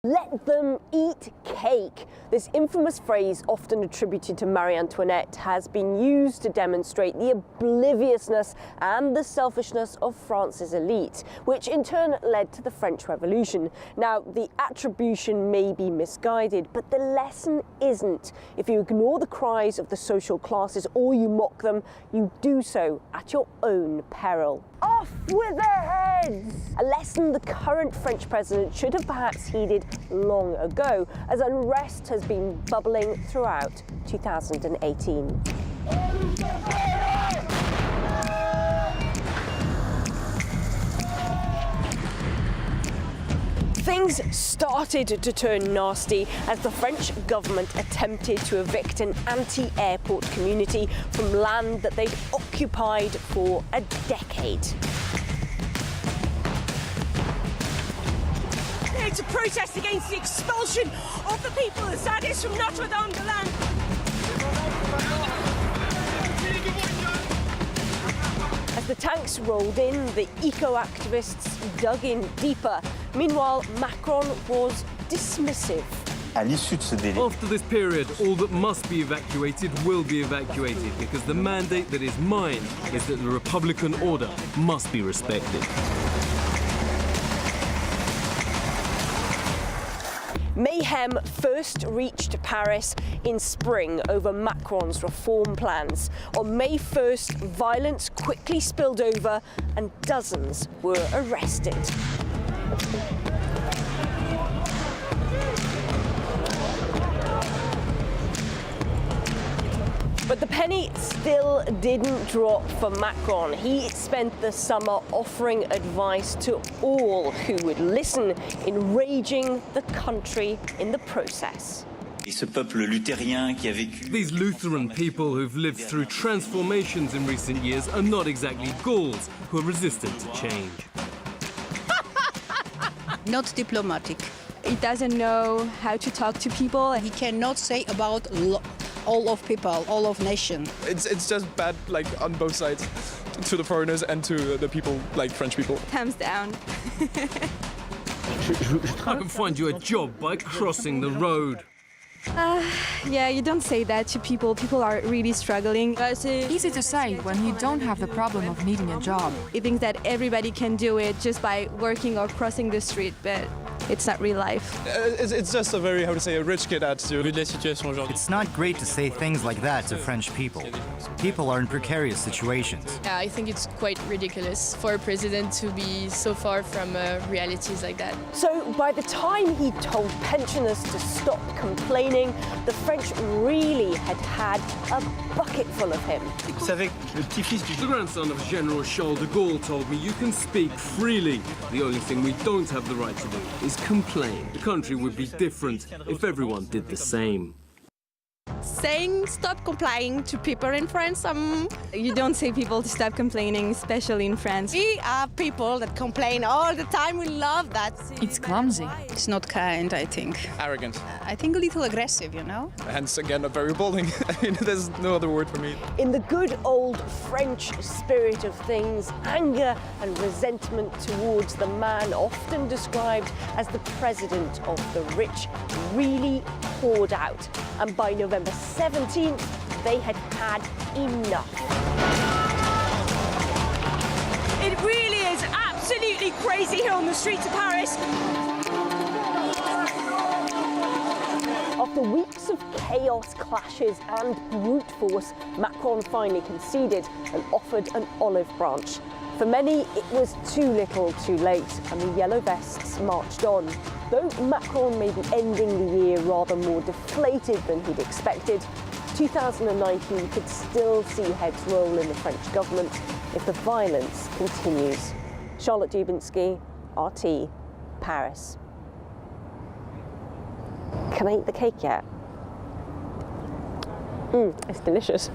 Let them eat cake. This infamous phrase, often attributed to Marie Antoinette, has been used to demonstrate the obliviousness and the selfishness of France's elite, which in turn led to the French Revolution. Now, the attribution may be misguided, but the lesson isn't. If you ignore the cries of the social classes or you mock them, you do so at your own peril. Off with their heads! A lesson the current French president should have perhaps heeded long ago, as unrest has been bubbling throughout 2018. Things started to turn nasty as the French government attempted to evict an anti-airport community from land that they'd occupied for a decade. It's a protest against the expulsion of the people of Zadis from Notre-Dame-de-Land. As the tanks rolled in, the eco-activists dug in deeper. Meanwhile, Macron was dismissive. After this period, all that must be evacuated will be evacuated, because the mandate that is mine is that the Republican order must be respected. Mayhem first reached Paris in spring over Macron's reform plans. On May 1st, violence quickly spilled over and dozens were arrested. But the penny still didn't drop for Macron. He spent the summer offering advice to all who would listen, enraging the country in the process. These Lutheran people who've lived through transformations in recent years are not exactly Gauls who are resistant to change. Not diplomatic. He doesn't know how to talk to people. He cannot say about all of people, all of nation. It's just bad, like, on both sides, to the foreigners and to the people, like French people. Thumbs down. I can find you a job by crossing the road. Yeah, you don't say that to people. People are really struggling. Easy to say when you don't have the problem of needing a job. He thinks that everybody can do it just by working or crossing the street, but it's not real life. It's just a very, how to say, a rich kid attitude. It's not great to say things like that to French people. People are in precarious situations. Yeah, I think it's quite ridiculous for a president to be so far from realities like that. So by the time he told pensioners to stop complaining, the French really had a bucket full of him. The grandson of General Charles de Gaulle told me you can speak freely. The only thing we don't have the right to do is complain. The country would be different if everyone did the same. Saying stop complaining to people in France, You don't say people to stop complaining, especially in France. we are people that complain all the time. We love that. It's clumsy. It's not kind, I think. Arrogant. I think a little aggressive, you know? Hence, again, a very revolting. I mean, there's no other word for me. In the good old French spirit of things, anger and resentment towards the man often described as the president of the rich really poured out. And by November 17th, they had had enough. It really is absolutely crazy here on the streets of Paris. After weeks of chaos, clashes and brute force, Macron finally conceded and offered an olive branch. For many, it was too little too late, and the yellow vests marched on. Though Macron may be ending the year rather more deflated than he'd expected, 2019 could still see heads roll in the French government if the violence continues. Charlotte Dubenskij, RT, Paris. Can I eat the cake yet? It's delicious.